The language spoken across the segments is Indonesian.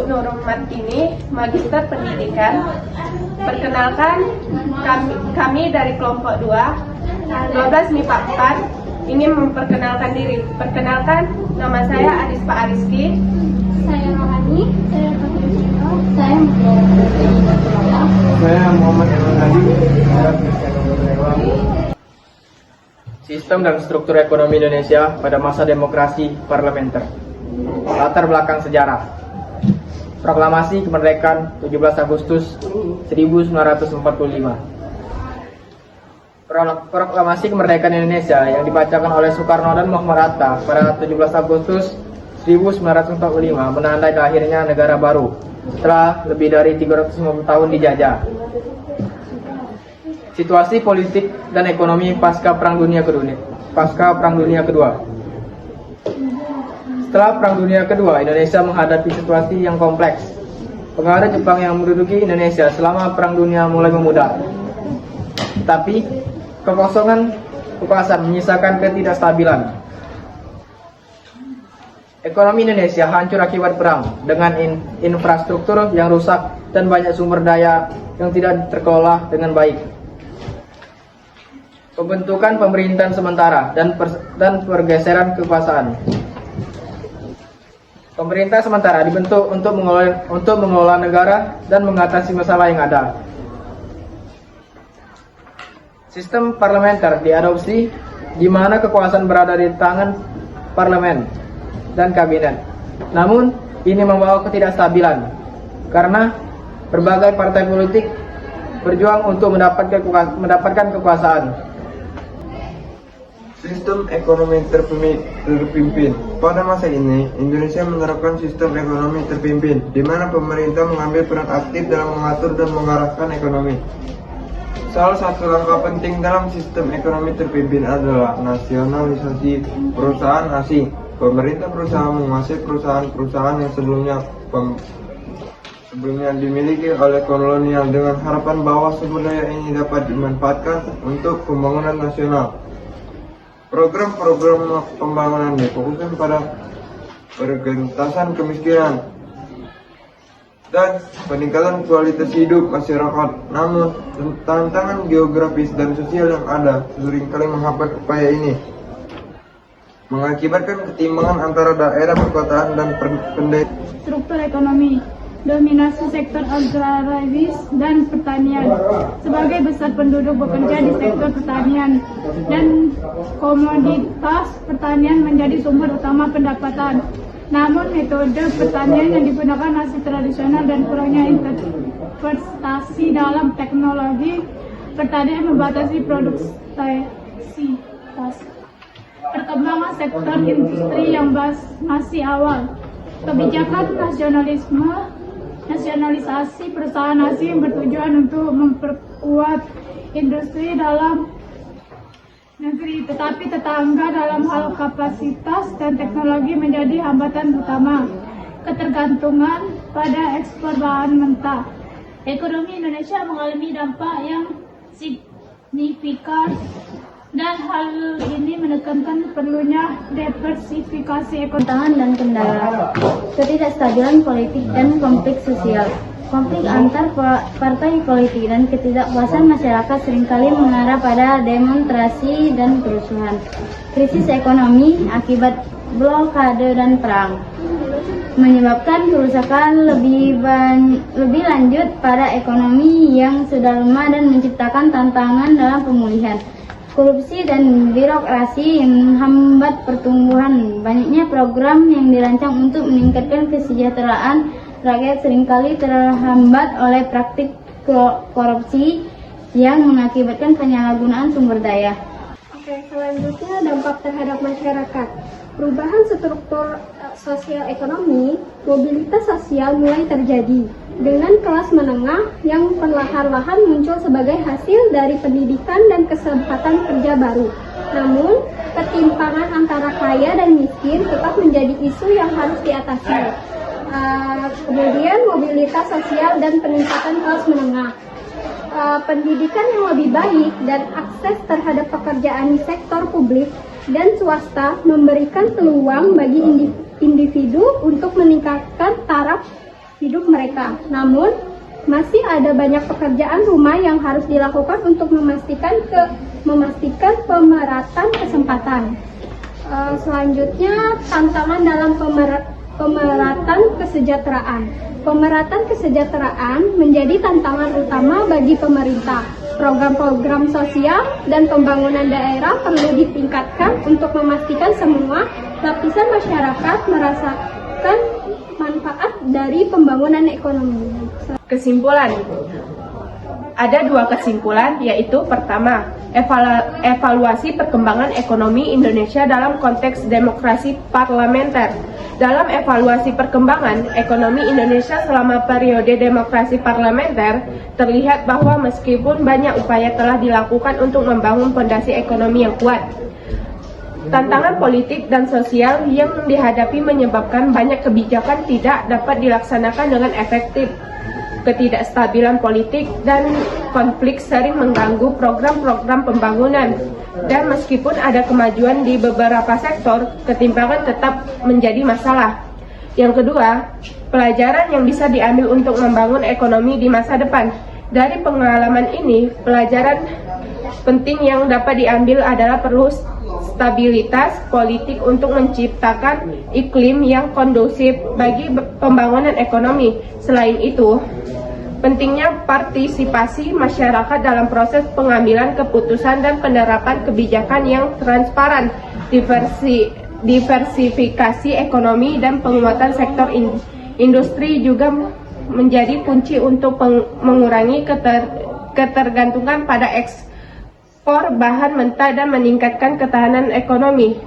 Nur Rahmat ini Magister Pendidikan. Perkenalkan, kami dari kelompok 2, 12 MIPA 4, ini memperkenalkan diri. Perkenalkan, nama saya Arispa Ariski. Saya Rohani, saya Patricio, saya Mutiara. Saya Muhammad Elman Hadi. Sistem dan struktur ekonomi Indonesia pada masa demokrasi parlementer. Latar belakang sejarah. Proklamasi Kemerdekaan 17 Agustus 1945. Proklamasi Kemerdekaan Indonesia yang dibacakan oleh Soekarno dan Muhammad Hatta pada 17 Agustus 1945 menandai lahirnya negara baru setelah lebih dari 350 tahun dijajah. Situasi politik dan ekonomi pasca Perang Dunia Kedua. Setelah Perang Dunia Kedua, Indonesia menghadapi situasi yang kompleks. Pengaruh Jepang yang menduduki Indonesia selama Perang Dunia mulai memudar. Tetapi kekosongan menyisakan ketidakstabilan. Ekonomi Indonesia hancur akibat perang dengan infrastruktur yang rusak dan banyak sumber daya yang tidak terkelola dengan baik. Pembentukan pemerintahan sementara dan pergeseran kekuasaan. Pemerintah sementara dibentuk untuk mengelola negara dan mengatasi masalah yang ada. Sistem parlementer diadopsi di mana kekuasaan berada di tangan parlemen dan kabinet. Namun, ini membawa ketidakstabilan karena berbagai partai politik berjuang untuk mendapatkan kekuasaan. Sistem ekonomi terpimpin. Pada masa ini, Indonesia menerapkan sistem ekonomi terpimpin, di mana pemerintah mengambil peran aktif dalam mengatur dan mengarahkan ekonomi. Salah satu langkah penting dalam sistem ekonomi terpimpin adalah nasionalisasi perusahaan asing. Pemerintah berusaha menguasai perusahaan-perusahaan yang sebelumnya dimiliki oleh kolonial dengan harapan bahwa sumber daya ini dapat dimanfaatkan untuk pembangunan nasional. Program-program pembangunan difokuskan pada pengentasan kemiskinan dan peningkatan kualitas hidup masyarakat. Namun, tantangan geografis dan sosial yang ada seringkali menghambat upaya ini, mengakibatkan ketimpangan antara daerah perkotaan dan penduduk. Struktur ekonomi, dominasi sektor agraris dan pertanian. Sebagai besar penduduk bekerja di sektor pertanian dan komoditas pertanian menjadi sumber utama pendapatan. Namun metode pertanian yang digunakan masih tradisional dan kurangnya investasi dalam teknologi pertanian membatasi produktivitas. Perkembangan sektor industri yang masih awal. Kebijakan nasionalisasi perusahaan asing bertujuan untuk memperkuat industri dalam negeri, tetapi tetangga dalam hal kapasitas dan teknologi menjadi hambatan utama. Ketergantungan pada ekspor bahan mentah. Ekonomi Indonesia mengalami dampak yang signifikan dan hal ini menekankan perlunya diversifikasi ekonomi dan kendala. Ketidakstabilan politik dan konflik sosial. Konflik antar partai politik dan ketidakpuasan masyarakat seringkali mengarah pada demonstrasi dan kerusuhan. Krisis ekonomi akibat blokade dan perang menyebabkan kerusakan lebih lanjut pada ekonomi yang sudah lemah dan menciptakan tantangan dalam pemulihan. Korupsi dan birokrasi yang menghambat pertumbuhan. Banyaknya program yang dirancang untuk meningkatkan kesejahteraan rakyat seringkali terhambat oleh praktik korupsi yang mengakibatkan penyalahgunaan sumber daya. Oke, selanjutnya dampak terhadap masyarakat. Perubahan struktur sosial ekonomi, mobilitas sosial mulai terjadi dengan kelas menengah yang perlahan-lahan muncul sebagai hasil dari pendidikan dan kesempatan kerja baru. Namun, ketimpangan antara kaya dan miskin tetap menjadi isu yang harus diatasi. Kemudian mobilitas sosial dan peningkatan kelas menengah. Pendidikan yang lebih baik dan akses terhadap pekerjaan di sektor publik dan swasta memberikan peluang bagi individu untuk meningkatkan taraf hidup mereka. Namun, masih ada banyak pekerjaan rumah yang harus dilakukan untuk memastikan pemerataan kesempatan. Selanjutnya, tantangan dalam pemerataan kesejahteraan. Pemerataan kesejahteraan menjadi tantangan utama bagi pemerintah. Program-program sosial dan pembangunan daerah perlu ditingkatkan untuk memastikan semua lapisan masyarakat merasakan manfaat dari pembangunan ekonomi. Kesimpulan. Ada 2 kesimpulan, yaitu pertama, evaluasi perkembangan ekonomi Indonesia dalam konteks demokrasi parlementer. Dalam evaluasi perkembangan ekonomi Indonesia selama periode demokrasi parlementer, terlihat bahwa meskipun banyak upaya telah dilakukan untuk membangun fondasi ekonomi yang kuat, tantangan politik dan sosial yang dihadapi menyebabkan banyak kebijakan tidak dapat dilaksanakan dengan efektif. Ketidakstabilan politik dan konflik sering mengganggu program-program pembangunan. Dan meskipun ada kemajuan di beberapa sektor, ketimpangan tetap menjadi masalah. Yang kedua, pelajaran yang bisa diambil untuk membangun ekonomi di masa depan. Dari pengalaman ini, pelajaran penting yang dapat diambil adalah perlu stabilitas politik untuk menciptakan iklim yang kondusif bagi pembangunan ekonomi. Selain itu, pentingnya partisipasi masyarakat dalam proses pengambilan keputusan dan penerapan kebijakan yang transparan, diversifikasi ekonomi dan penguatan sektor industri juga menjadi kunci untuk mengurangi ketergantungan pada ekspor bahan mentah dan meningkatkan ketahanan ekonomi.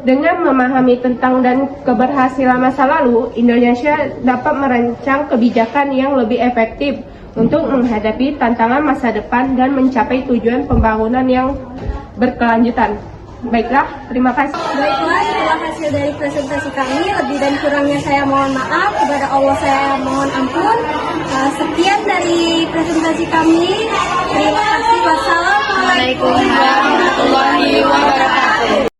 Dengan memahami tentang dan keberhasilan masa lalu, Indonesia dapat merancang kebijakan yang lebih efektif untuk menghadapi tantangan masa depan dan mencapai tujuan pembangunan yang berkelanjutan. Baiklah, terima kasih. Baiklah, itulah hasil dari presentasi kami. Lebih dan kurangnya saya mohon maaf. Kepada Allah saya mohon ampun. Sekian dari presentasi kami. Terima kasih. Wassalamualaikum warahmatullahi wabarakatuh.